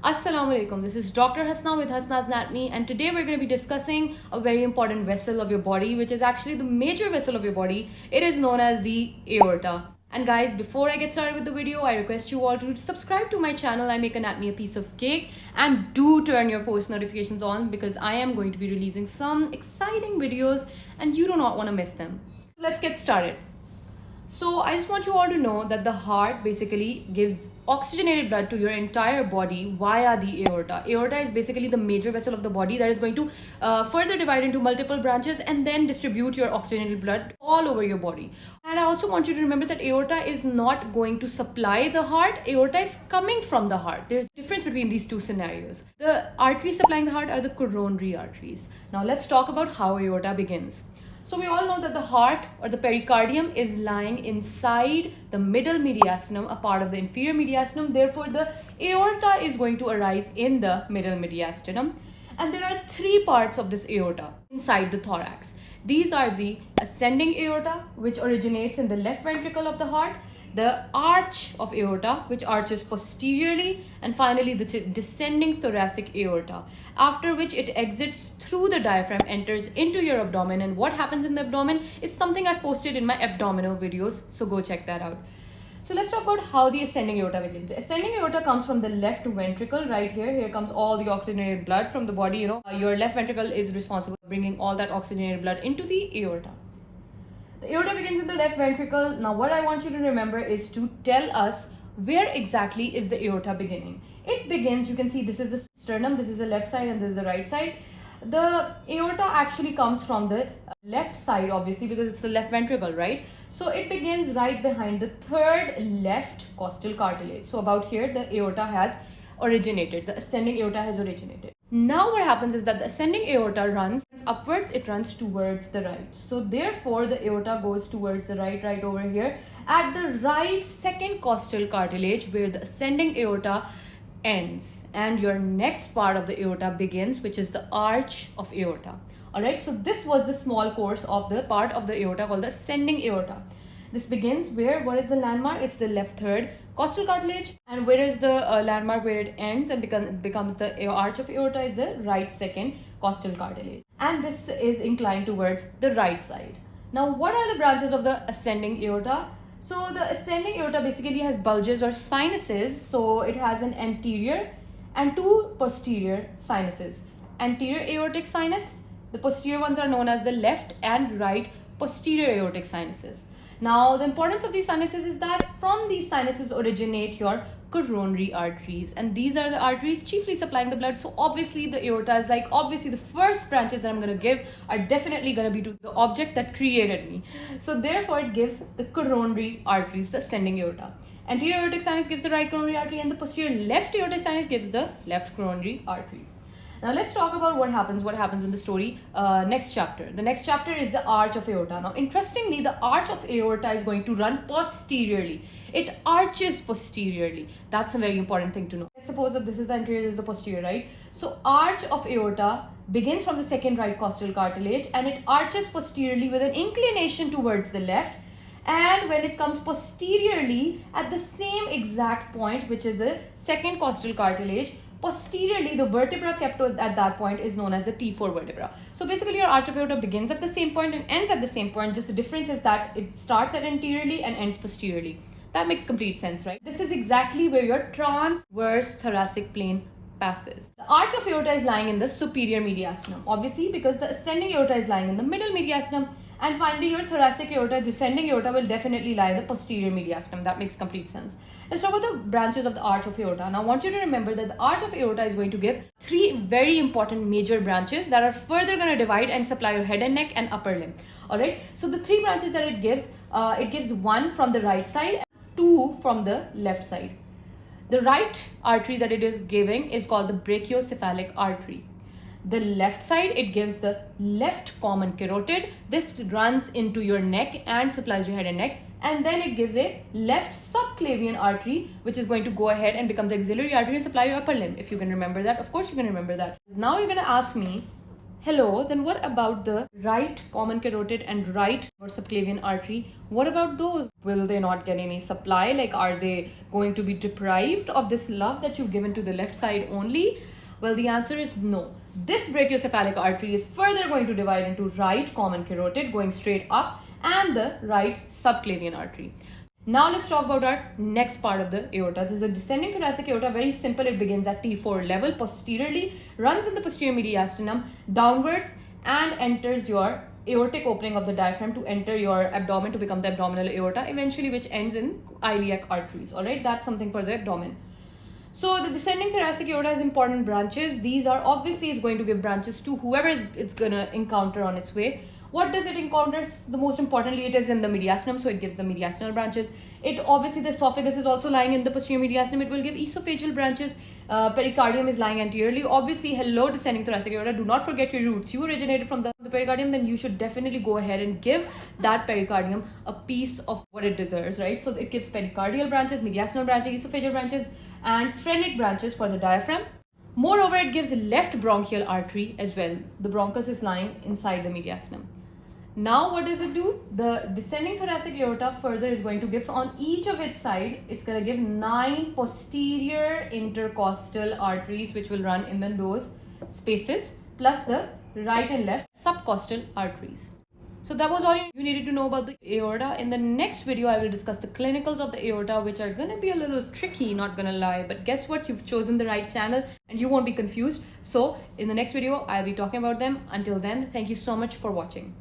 Assalamu alaikum. This is Dr. Hasna with Hasna's Anatomy, and today we're going to be discussing a very important vessel of your body, which is actually the major vessel of your body. It is known as the aorta. And guys, before I get started with the video, I request you all to subscribe to my channel. I make anatomy a piece of cake, and do turn your post notifications on because I am going to be releasing some exciting videos and you do not want to miss them. Let's get started. So I just want you all to know that the heart basically gives oxygenated blood to your entire body via the aorta. Aorta is basically the major vessel of the body that is going to further divide into multiple branches and then distribute your oxygenated blood all over your body. And I also want you to remember that aorta is not going to supply the heart. Aorta is coming from the heart. There's a difference between these two scenarios. The arteries supplying the heart are the coronary arteries. Now let's talk about how aorta begins. So we all know that the heart or the pericardium is lying inside the middle mediastinum, a part of the inferior mediastinum. Therefore, the aorta is going to arise in the middle mediastinum. And there are three parts of this aorta inside the thorax. These are the ascending aorta, which originates in the left ventricle of the heart, the arch of aorta, which arches posteriorly, and finally the descending thoracic aorta, after which it exits through the diaphragm, enters into your abdomen. And what happens in the abdomen is something I've posted in my abdominal videos, so go check that out. So let's talk about how the ascending aorta begins. The ascending aorta comes from the left ventricle right here. Here comes all the oxygenated blood from the body. Your left ventricle is responsible for bringing all that oxygenated blood into the aorta. The aorta begins in the left ventricle. Now what I want you to remember is to tell us where exactly is the aorta beginning. It begins, you can see this is the sternum, this is the left side and this is the right side. The aorta actually comes from the left side, obviously, because it's the left ventricle, right? So it begins right behind the third left costal cartilage. So about here the aorta has originated, the ascending aorta has originated. Now what happens is that the ascending aorta runs upwards, it runs towards the right. So therefore the aorta goes towards the right over here at the right second costal cartilage where the ascending aorta ends, and your next part of the aorta begins, which is the arch of aorta. Alright, so this was the small course of the part of the aorta called the ascending aorta. This begins where, what is the landmark? It's the left third costal cartilage. And where is the landmark where it ends and becomes the arch of aorta is the right second costal cartilage. And this is inclined towards the right side. Now, what are the branches of the ascending aorta? So the ascending aorta basically has bulges or sinuses. So it has an anterior and two posterior sinuses. Anterior aortic sinus, the posterior ones are known as the left and right posterior aortic sinuses. Now, the importance of these sinuses is that from these sinuses originate your coronary arteries, and these are the arteries chiefly supplying the blood. So obviously the aorta is obviously the first branches that I'm going to give are definitely going to be to the object that created me. So therefore it gives the coronary arteries, the ascending aorta. Anterior aortic sinus gives the right coronary artery, and the posterior left aortic sinus gives the left coronary artery. Now let's talk about what happens in the story next chapter. The next chapter is the arch of aorta. Now interestingly, the arch of aorta is going to run posteriorly. It arches posteriorly. That's a very important thing to know. Let's suppose that this is the anterior, this is the posterior, right? So arch of aorta begins from the second right costal cartilage and it arches posteriorly with an inclination towards the left. And when it comes posteriorly at the same exact point, which is the second costal cartilage, posteriorly the vertebra kept at that point is known as the T4 vertebra. So basically your arch of aorta begins at the same point and ends at the same point. Just the difference is that it starts at anteriorly and ends posteriorly. That makes complete sense, right? This is exactly where your transverse thoracic plane passes. The arch of aorta is lying in the superior mediastinum, obviously, because the ascending aorta is lying in the middle mediastinum. And finally, your thoracic aorta, descending aorta will definitely lie in the posterior mediastinum. That makes complete sense. Let's talk about the branches of the arch of aorta. Now, I want you to remember that the arch of aorta is going to give three very important major branches that are further going to divide and supply your head and neck and upper limb. Alright, so the three branches that it gives one from the right side and two from the left side. The right artery that it is giving is called the brachiocephalic artery. The left side, it gives the left common carotid. This runs into your neck and supplies your head and neck. And then it gives a left subclavian artery, which is going to go ahead and become the axillary artery and supply your upper limb. If you can remember that, of course you can remember that. Now you're going to ask me, Hello, then what about the right common carotid and right or subclavian artery? What about those? Will they not get any supply? Like, are they going to be deprived of this love that you've given to the left side only? Well, the answer is no. This brachiocephalic artery is further going to divide into right common carotid going straight up and the right subclavian artery. Now let's talk about our next part of the aorta. This is the descending thoracic aorta. Very simple. It begins at T4 level posteriorly, runs in the posterior mediastinum downwards and enters your aortic opening of the diaphragm to enter your abdomen to become the abdominal aorta, eventually which ends in iliac arteries. Alright, that's something for the abdomen. So the descending thoracic aorta has important branches. These are obviously it's going to give branches to whoever it's going to encounter on its way. What does it encounter? The most importantly, it is in the mediastinum, so it gives the mediastinal branches. It obviously, the esophagus is also lying in the posterior mediastinum. It will give esophageal branches. Pericardium is lying anteriorly. Obviously, hello descending thoracic aorta, do not forget your roots. You originated from the pericardium, then you should definitely go ahead and give that pericardium a piece of what it deserves, right? So it gives pericardial branches, mediastinal branches, esophageal branches, and phrenic branches for the diaphragm. Moreover, it gives left bronchial artery as well. The bronchus is lying inside the mediastinum. Now what does it do? The descending thoracic aorta further is going to give on each of its side, it's going to give 9 posterior intercostal arteries which will run in those spaces, plus the right and left subcostal arteries. So that was all you needed to know about the aorta. In the next video, I will discuss the clinicals of the aorta, which are going to be a little tricky, not going to lie. But guess what? You've chosen the right channel and you won't be confused. So in the next video, I'll be talking about them. Until then, thank you so much for watching.